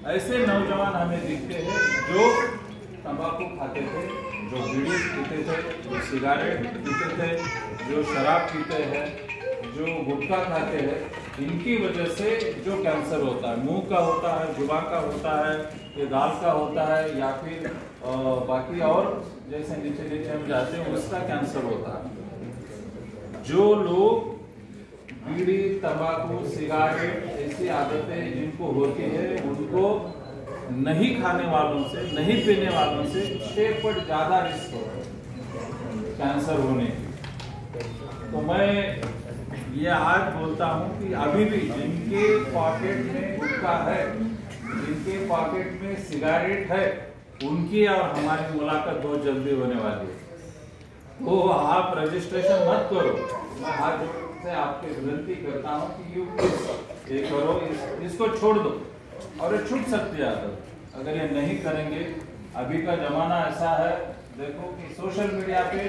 ऐसे नौजवान हमें दिखते हैं जो तंबाकू खाते थे, जो बीड़ी पीते थे, जो सिगारेट पीते थे, जो शराब पीते हैं, जो गुटखा खाते हैं। इनकी वजह से जो कैंसर होता है, मुंह का होता है, जुबान का होता है, ये गाल का होता है, या फिर बाकी और जैसे नीचे नीचे हम जाते हैं उसका कैंसर होता है। जो लोग बीड़ी, तंबाकू, सिगारेट ऐसी आदतें जिनको होती है, उनको नहीं खाने वालों से, नहीं पीने वालों से 6 फुट ज्यादा रिस्क होता है कैंसर होने की। तो मैं ये आज बोलता हूँ कि अभी भी जिनके पॉकेट में गुटखा है, जिनके पॉकेट में सिगारेट है, उनकी और हमारी मुलाकात बहुत जल्दी होने वाली है। तो आप रजिस्ट्रेशन मत करो। मैं हाथ जोड़ से आपके विनती करता हूँ कि ये करो, इसको छोड़ दो और ये छूट सकती है आदत अगर ये नहीं करेंगे। अभी का जमाना ऐसा है, देखो कि सोशल मीडिया पे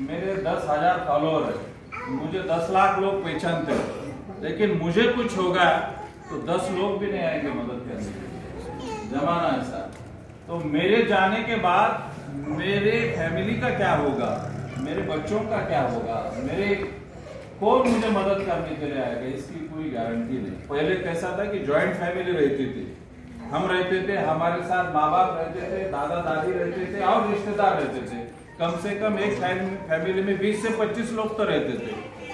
मेरे 10,000 फॉलोअर है, मुझे 10 लाख लोग पहचानते हैं, लेकिन मुझे कुछ होगा तो 10 लोग भी नहीं आएंगे मदद करने के लिए। जमाना ऐसा। तो मेरे जाने के बाद मेरे फैमिली का क्या होगा, मेरे बच्चों का क्या होगा, मेरे कौन मुझे मदद करने के लिए आएगा, इसकी कोई गारंटी नहीं। पहले कैसा था कि जॉइंट फैमिली रहती थी, हम रहते थे, हमारे साथ माँ बाप रहते थे, दादा दादी रहते थे और रिश्तेदार रहते थे। कम से कम एक फैमिली में 20 से 25 लोग तो रहते थे।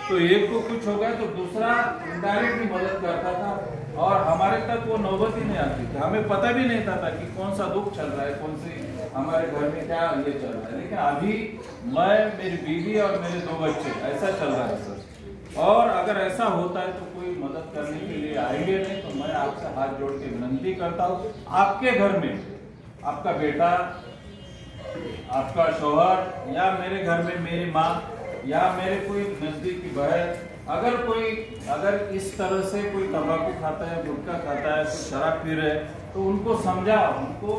तो एक को कुछ हो गया तो दूसरा इनडायरेक्टली मदद करता था और हमारे तक वो नौबत ही नहीं आती थी। हमें पता भी नहीं था कि कौन सा दुख चल रहा है, कौन सी हमारे घर में क्या ये चल रहा है। लेकिन अभी मैं, मेरी बीवी और मेरे 2 बच्चे, ऐसा चल रहा है सर। और अगर ऐसा होता है तो कोई मदद करने के लिए आएंगे नहीं। तो मैं आपसे हाथ जोड़ के विनती करता हूँ, आपके घर में आपका बेटा, आपका शौहर, या मेरे घर में मेरी माँ, या मेरे कोई नजदीकी बहन, अगर इस तरह से कोई तंबाकू खाता है, गुटखा खाता है, कोई शराब पी रहे, तो उनको समझाओ, उनको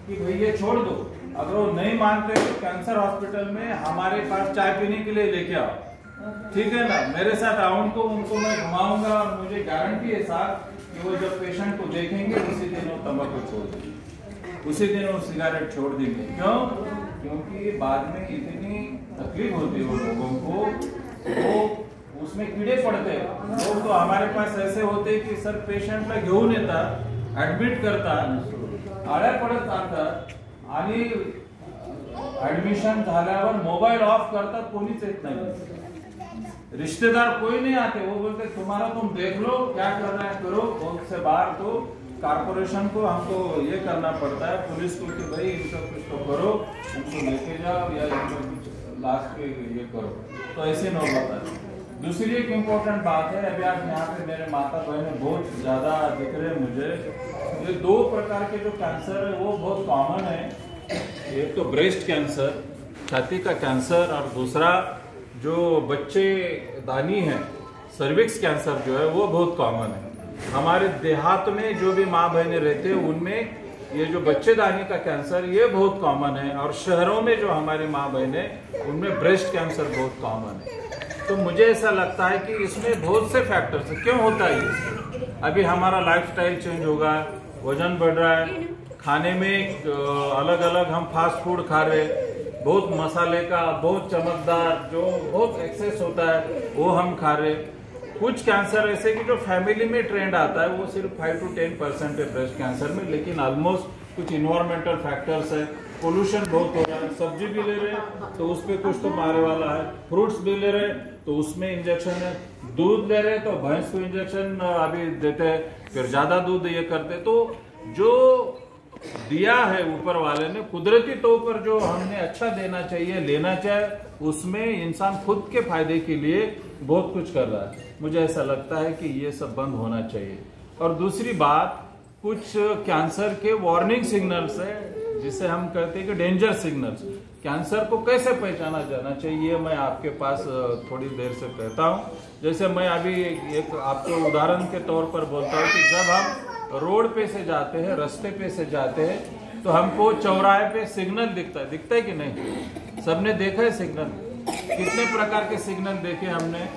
कि भाई ये छोड़ दो। अगर वो नहीं मानते तो कैंसर हॉस्पिटल में हमारे पास चाय पीने के लिए लेके आओ, ठीक है ना। मेरे साथ आओ, उनको मैं घुमाऊंगा और मुझे गारंटी है साहब कि वो जब पेशेंट को देखेंगे उसी दिन वो तंबाकू छोड़ देंगे, उसी दिन वो सिगारेट छोड़ देंगे। क्यों? क्योंकि बाद में इतनी तकलीफ होती है वो लोगों को, वो उसमें कीड़े पड़ते हैं। लोग तो हमारे पास ऐसे होते हैं कि सर पेशंटला घेऊन येतात, ऍडमिट करतात, आळ्या पडत आणतात आणि ऍडमिशन झाल्यावर मोबाईल ऑफ करतात, कोणीच येत नाही, रिश्तेदार कोई नहीं आते। वो बोलते तुम्हारा तुम देख लो, क्या करना है करो। बहुत से बार तो कारपोरेशन को हमको ये करना पड़ता है, पुलिस को, कि भाई इनका कुछ तो करो, इनको लेके जाओ या इनको कुछ लास्ट पे ये करो। तो ऐसे न होता है। दूसरी एक इम्पोर्टेंट बात है, अभी आप यहाँ पे मेरे माता बहन बहुत ज्यादा दिख रहे हैं मुझे। ये 2 प्रकार के जो कैंसर है वो बहुत कॉमन है। एक तो ब्रेस्ट कैंसर, छाती का कैंसर, और दूसरा जो बच्चे दानी है, सर्विक्स कैंसर जो है वो बहुत कॉमन है। हमारे देहात में जो भी माँ बहनें रहते हैं उनमें ये जो बच्चेदानी का कैंसर ये बहुत कॉमन है, और शहरों में जो हमारी माँ बहनें उनमें ब्रेस्ट कैंसर बहुत कॉमन है। तो मुझे ऐसा लगता है कि इसमें बहुत से फैक्टर्स है। क्यों होता है ये? अभी हमारा लाइफस्टाइल चेंज होगा, वजन बढ़ रहा है, खाने में अलग अलग हम फास्ट फूड खा रहे, बहुत मसाले का, बहुत चमकदार, जो बहुत एक्सेस होता है वो हम खा रहे। कुछ कैंसर ऐसे कि जो फैमिली में ट्रेंड आता है वो सिर्फ 5 to 10% है ब्रेस्ट कैंसर में, लेकिन ऑलमोस्ट कुछ इन्वायरमेंटल फैक्टर्स है। पोल्यूशन बहुत हो रहा है, सब्जी भी ले रहे तो उस पर कुछ तो मारे वाला है, फ्रूट्स भी ले रहे तो उसमें इंजेक्शन है, दूध ले रहे तो भैंस को इंजेक्शन अभी देते हैं, फिर ज्यादा दूध ये करते। तो जो दिया है ऊपर वाले ने कुदरती तौर पर, जो हमने अच्छा देना चाहिए, लेना चाहिए, उसमें इंसान खुद के फायदे के लिए बहुत कुछ कर रहा है। मुझे ऐसा लगता है कि ये सब बंद होना चाहिए। और दूसरी बात, कुछ कैंसर के वार्निंग सिग्नल्स है जिसे हम कहते हैं कि डेंजर सिग्नल्स। कैंसर को कैसे पहचाना जाना चाहिए, मैं आपके पास थोड़ी देर से कहता हूँ। जैसे मैं अभी एक आपको उदाहरण के तौर पर बोलता हूँ कि जब हम रोड पे से जाते हैं, रास्ते पे से जाते हैं, तो हमको चौराहे पे सिग्नल दिखता है कि नहीं? सबने देखा है सिग्नल? कितने प्रकार के सिग्नल देखे हमने?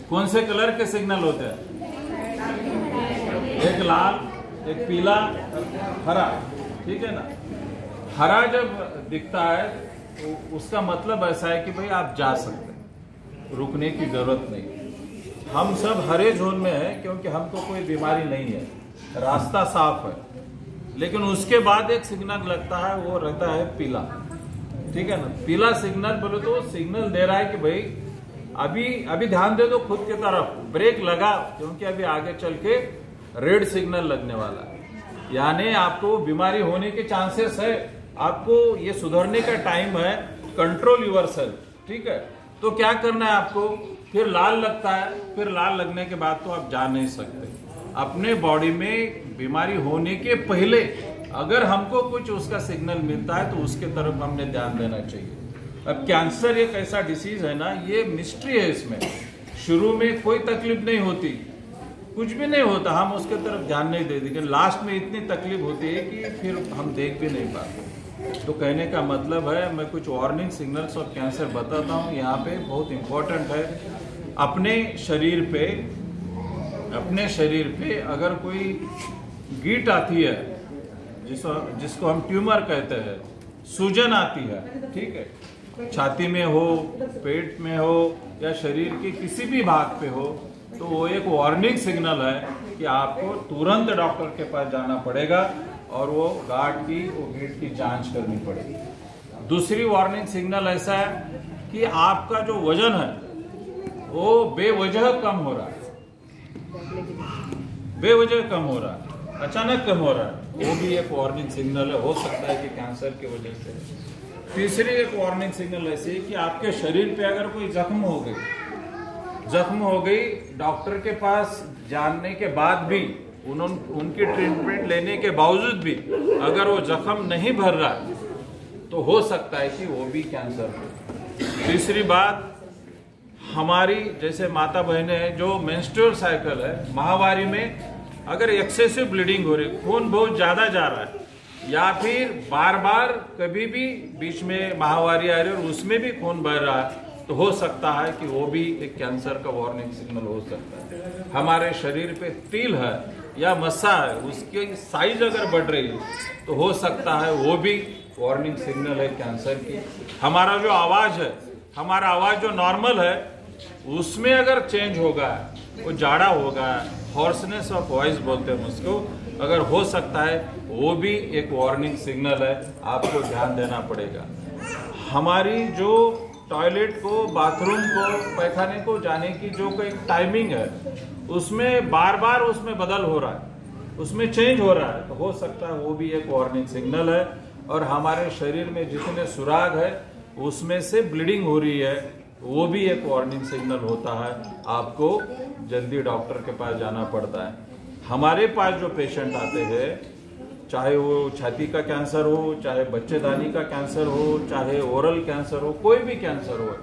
कौन से कलर के सिग्नल होते हैं? एक लाल, एक पीला, हरा, ठीक है ना। हरा जब दिखता है तो उसका मतलब ऐसा है कि भाई आप जा सकते हैं, रुकने की जरूरत नहीं। हम सब हरे जोन में है क्योंकि हमको कोई बीमारी नहीं है, रास्ता साफ है। लेकिन उसके बाद एक सिग्नल लगता है, वो रहता है पीला, ठीक है ना। पीला सिग्नल बोले तो सिग्नल दे रहा है कि भाई अभी ध्यान दे दो खुद की तरफ, ब्रेक लगा, क्योंकि अभी आगे चल के रेड सिग्नल लगने वाला है, यानी आपको बीमारी होने के चांसेस है, आपको ये सुधरने का टाइम है। कंट्रोल योरसेल्फ, ठीक है। तो क्या करना है आपको, फिर लाल लगता है, फिर लाल लगने के बाद तो आप जा नहीं सकते। अपने बॉडी में बीमारी होने के पहले अगर हमको कुछ उसका सिग्नल मिलता है तो उसके तरफ हमने ध्यान देना चाहिए। अब कैंसर एक ऐसा डिसीज है ना, ये मिस्ट्री है। इसमें शुरू में कोई तकलीफ नहीं होती, कुछ भी नहीं होता, हम उसके तरफ ध्यान नहीं देते, लेकिन लास्ट में इतनी तकलीफ होती है कि फिर हम देख भी नहीं पाते। तो कहने का मतलब है, मैं कुछ वार्निंग सिग्नल्स ऑफ कैंसर बताता हूँ यहाँ पे, बहुत इंपॉर्टेंट है। अपने शरीर पे अगर कोई गीट आती है, जिसको हम ट्यूमर कहते हैं, सूजन आती है, ठीक है, छाती में हो, पेट में हो या शरीर के किसी भी भाग पे हो, तो वो एक वार्निंग सिग्नल है कि आपको तुरंत डॉक्टर के पास जाना पड़ेगा और वो गेट की जांच करनी पड़ेगी। दूसरी वार्निंग सिग्नल ऐसा है कि आपका जो वजन है वो बेवजह कम हो रहा है, अचानक कम हो रहा है, वो भी एक वार्निंग सिग्नल है, हो सकता है कि कैंसर की वजह से। तीसरी एक वार्निंग सिग्नल ऐसी है कि आपके शरीर पे अगर कोई जख्म हो गई, डॉक्टर के पास जाने के बाद भी, उनकी ट्रीटमेंट लेने के बावजूद भी अगर वो जख्म नहीं भर रहा तो हो सकता है कि वो भी कैंसर हो। तीसरी बात, हमारी जैसे माता बहनें हैं जो मेंस्ट्रुअल साइकिल है, माहवारी में अगर एक्सेसिव ब्लीडिंग हो रही, खून बहुत ज्यादा जा रहा है, या फिर बार बार कभी भी बीच में माहवारी आ रही है और उसमें भी खून बह रहा है, तो हो सकता है कि वो भी एक कैंसर का वार्निंग सिग्नल हो सकता है। हमारे शरीर पे तिल है या मस्सा है, उसकी साइज अगर बढ़ रही है तो हो सकता है वो भी वार्निंग सिग्नल है कैंसर की। हमारा जो आवाज है, हमारा आवाज जो नॉर्मल है उसमें अगर चेंज होगा, वो जाड़ा होगा, हॉर्सनेस ऑफ वॉइस बोलते हैं उसको, अगर हो सकता है वो भी एक वार्निंग सिग्नल है, आपको ध्यान देना पड़ेगा। हमारी जो टॉयलेट को, बाथरूम को, पैखाने को जाने की जो कोई टाइमिंग है, उसमें बार बार उसमें बदल हो रहा है, उसमें चेंज हो रहा है, तो हो सकता है वो भी एक वार्निंग सिग्नल है। और हमारे शरीर में जितने सुराग है उसमें से ब्लीडिंग हो रही है, वो भी एक वार्निंग सिग्नल होता है, आपको जल्दी डॉक्टर के पास जाना पड़ता है। हमारे पास जो पेशेंट आते हैं, चाहे वो छाती का कैंसर हो, चाहे बच्चेदानी का कैंसर हो, चाहे ओरल कैंसर हो, कोई भी कैंसर हो,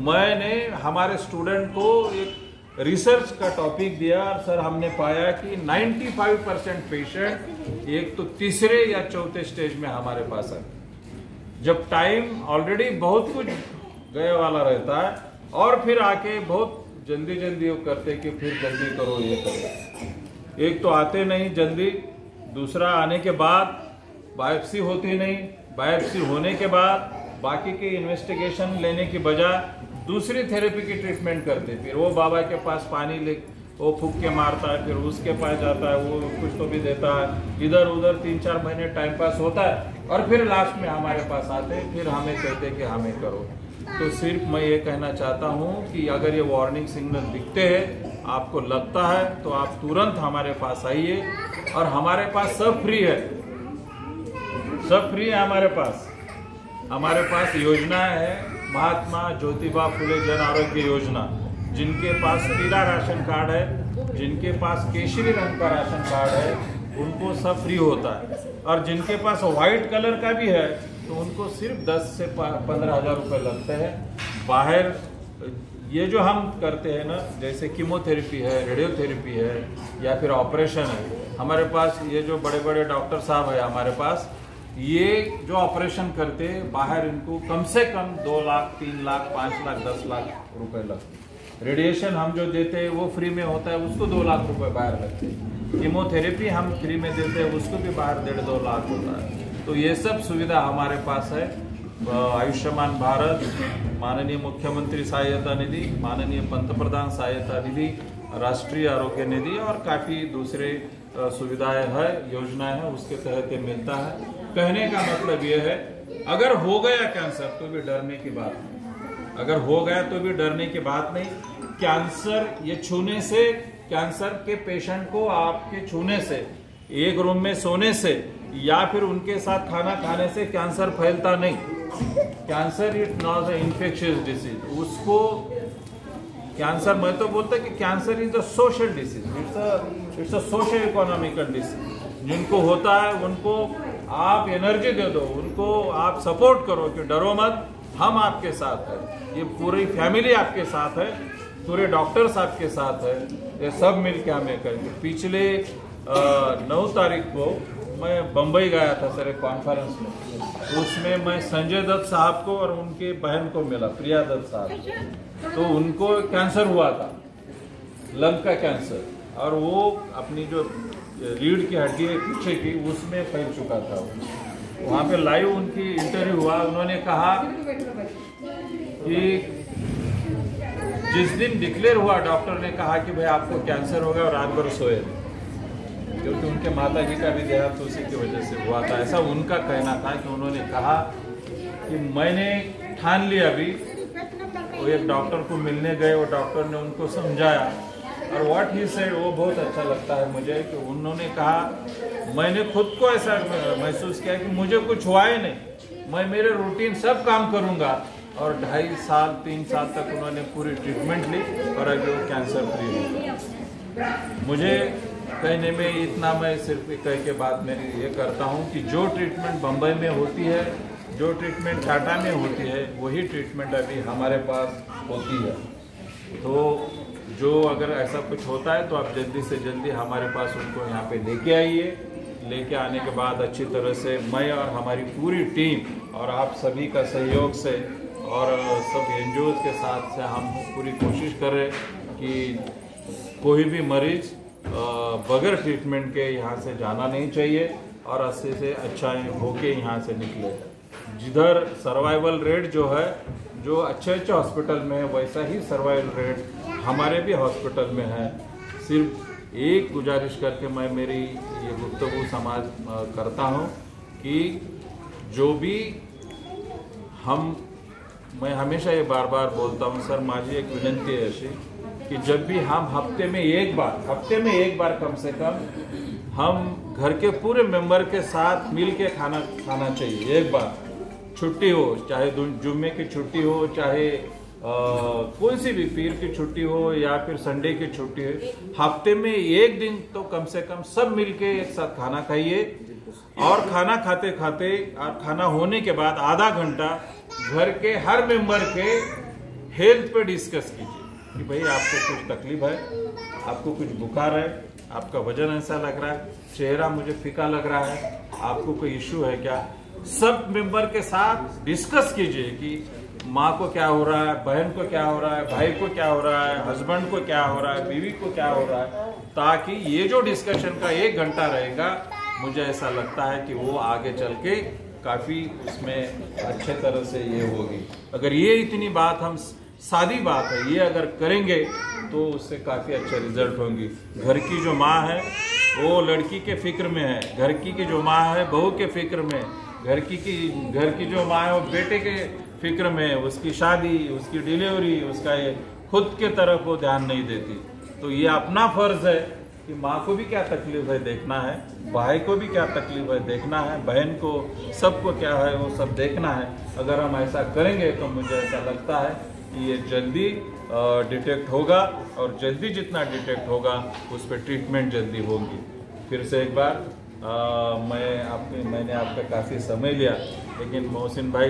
मैंने हमारे स्टूडेंट को एक रिसर्च का टॉपिक दिया, सर हमने पाया कि 95% पेशेंट एक तो तीसरे या चौथे स्टेज में हमारे पास है, जब टाइम ऑलरेडी बहुत कुछ गए वाला रहता है, और फिर आके बहुत जल्दी वो करते कि फिर जल्दी करो, ये करो। एक तो आते नहीं जल्दी, दूसरा आने के बाद बायोप्सी होती नहीं, बायोप्सी होने के बाद बाकी के इन्वेस्टिगेशन लेने की बजाय दूसरी थेरेपी की ट्रीटमेंट करते, फिर वो बाबा के पास पानी ले, वो फूक के मारता है, फिर उसके पास जाता है, वो कुछ तो भी देता है, इधर उधर 3-4 महीने टाइम पास होता है, और फिर लास्ट में हमारे पास आते, फिर हमें कहते कि हमें करो। तो सिर्फ मैं ये कहना चाहता हूँ कि अगर ये वार्निंग सिग्नल दिखते हैं, आपको लगता है, तो आप तुरंत हमारे पास आइए, और हमारे पास सब फ्री है, हमारे पास योजनाएं है, महात्मा ज्योतिबा फुले जन आरोग्य योजना। जिनके पास पीला राशन कार्ड है, जिनके पास केसरी रंग का राशन कार्ड है, उनको सब फ्री होता है, और जिनके पास व्हाइट कलर का भी है तो उनको सिर्फ 10 से 15 हजार रुपये लगते हैं। बाहर ये जो हम करते हैं ना, जैसे कीमोथेरेपी है, रेडियोथेरेपी है, या फिर ऑपरेशन है, हमारे पास ये जो बड़े बड़े डॉक्टर साहब है हमारे पास, ये जो ऑपरेशन करते हैं बाहर इनको कम से कम 2 लाख, 3 लाख, 5 लाख, 10 लाख रुपए लगते हैं। रेडिएशन हम जो देते हैं वो फ्री में होता है, उसको 2 लाख रुपए बाहर लगते हैं। कीमोथेरेपी हम फ्री में देते हैं, उसको भी बाहर 1.5-2 लाख होता है। तो ये सब सुविधा हमारे पास है। आयुष्मान भारत, माननीय मुख्यमंत्री सहायता निधि, माननीय पंतप्रधान सहायता निधि, राष्ट्रीय आरोग्य निधि और काफ़ी दूसरे सुविधाएं है, योजनाएं हैं, उसके तहत ये मिलता है। कहने का मतलब ये है, अगर हो गया कैंसर तो भी डरने की बात नहीं, अगर हो गया तो भी डरने की बात नहीं। कैंसर ये छूने से, कैंसर के पेशेंट को आपके छूने से, एक रूम में सोने से या फिर उनके साथ खाना खाने से कैंसर फैलता नहीं। Cancer is not a infectious disease. उसको कैंसर, मैं तो बोलता कि cancer is a social disease, it's a social economical disease. जिनको होता है उनको आप एनर्जी दे दो, उनको आप सपोर्ट करो कि डरो मत, हम आपके साथ हैं, ये पूरी फैमिली आपके साथ है, पूरे डॉक्टर्स आपके साथ है, ये सब मिलके हमें करेंगे। पिछले 9 तारीख को मैं बम्बई गया था सर एक कॉन्फ्रेंस में, उसमें मैं संजय दत्त साहब को और उनकी बहन को मिला, प्रिया दत्त साहब। तो उनको कैंसर हुआ था, लंग का कैंसर, और वो अपनी जो रीढ़ की हड्डी है पीछे की, उसमें फैल चुका था। वहाँ पे लाइव उनकी इंटरव्यू हुआ। उन्होंने कहा कि जिस दिन डिक्लेयर हुआ, डॉक्टर ने कहा कि भाई आपको कैंसर होगा और रात भर सोए, क्योंकि उनके माता जी का भी देहांत उसी की वजह से हुआ था। ऐसा उनका कहना था कि उन्होंने कहा कि मैंने ठान लिया। अभी वो एक डॉक्टर को मिलने गए, वो डॉक्टर ने उनको समझाया और व्हाट ही सेड वो बहुत अच्छा लगता है मुझे कि उन्होंने कहा, मैंने खुद को ऐसा महसूस किया कि मुझे कुछ हुआ ही नहीं, मैं मेरे रूटीन सब काम करूंगा। और 2.5 साल 3 साल तक उन्होंने पूरी ट्रीटमेंट ली और अभी वो कैंसर फ्री हो। मुझे कहने में इतना, मैं सिर्फ कह के बात मेरी ये करता हूँ कि जो ट्रीटमेंट बम्बई में होती है, जो ट्रीटमेंट टाटा में होती है, वही ट्रीटमेंट अभी हमारे पास होती है। तो जो अगर ऐसा कुछ होता है तो आप जल्दी से जल्दी हमारे पास उनको यहाँ पे लेके आइए। लेके आने के बाद अच्छी तरह से मैं और हमारी पूरी टीम और आप सभी का सहयोग से और सब एनजीओ के साथ से हम पूरी कोशिश कर रहे कि कोई भी मरीज बगैर ट्रीटमेंट के यहाँ से जाना नहीं चाहिए और अच्छे से अच्छा होके यहाँ से निकले। जिधर सर्वाइवल रेट जो है, जो अच्छे अच्छे हॉस्पिटल में है, वैसा ही सर्वाइवल रेट हमारे भी हॉस्पिटल में है। सिर्फ एक गुजारिश करके मैं मेरी ये गुफ्तगू समाज करता हूँ कि जो भी मैं हमेशा ये बार बार बोलता हूँ सर, माझी एक विनंती है ऐसी कि जब भी हम हफ्ते में एक बार कम से कम हम घर के पूरे मेंबर के साथ मिल के खाना चाहिए। एक बार छुट्टी हो, चाहे जुम्मे की छुट्टी हो, चाहे कोई सी भी पीर की छुट्टी हो या फिर संडे की छुट्टी हो, हफ्ते में एक दिन तो कम से कम सब मिलके एक साथ खाना खाइए। और खाना खाते खाते और खाना होने के बाद आधा घंटा घर के हर मेंबर के हेल्थ पे डिस्कस कीजिए कि भाई आपको कुछ तकलीफ है, आपको कुछ बुखार है, आपका वजन ऐसा लग रहा है, चेहरा मुझे फीका लग रहा है, आपको कोई इश्यू है क्या। सब मेंबर के साथ डिस्कस कीजिए कि माँ को क्या हो रहा है, बहन को क्या हो रहा है, भाई को क्या हो रहा है, हस्बैंड को क्या हो रहा है, बीवी को क्या हो रहा है, ताकि ये जो डिस्कशन का 1 घंटा रहेगा, मुझे ऐसा लगता है कि वो आगे चल के काफ़ी उसमें अच्छे तरह से ये होगी। अगर ये इतनी बात, हम सादी बात है, ये अगर करेंगे तो उससे काफ़ी अच्छे रिजल्ट होंगी। घर की जो माँ है वो लड़की के फिक्र में है, घर की जो माँ है बहू के फिक्र में, घर की जो माँ है वो बेटे के फिक्र में, उसकी शादी, उसकी डिलीवरी, उसका ये खुद के तरफ वो ध्यान नहीं देती। तो ये अपना फर्ज है कि माँ को भी क्या तकलीफ है देखना है, भाई को भी क्या तकलीफ है देखना है, बहन को, सबको क्या है वो सब देखना है। अगर हम ऐसा करेंगे तो मुझे ऐसा लगता है कि ये जल्दी डिटेक्ट होगा और जल्दी जितना डिटेक्ट होगा उस पर ट्रीटमेंट जल्दी होगी। फिर से एक बार मैंने आपका काफ़ी समय लिया, लेकिन मोहसिन भाई,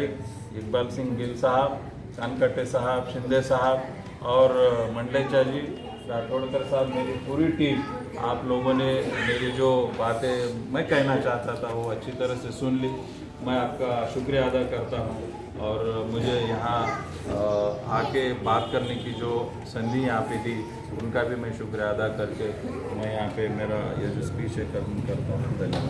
इकबाल सिंह गिल साहब, कानकटे साहब, शिंदे साहब और मंडलेचा जी राठौड़कर साहब, मेरी पूरी टीम, आप लोगों ने मेरी जो बातें मैं कहना चाहता था वो अच्छी तरह से सुन ली। मैं आपका शुक्रिया अदा करता हूँ और मुझे यहाँ आके बात करने की जो संधि यहाँ पे दी उनका भी मैं शुक्रिया अदा करके मैं यहाँ पे मेरा ये जो स्पीच है खत्म करता हूँ। धन्यवाद।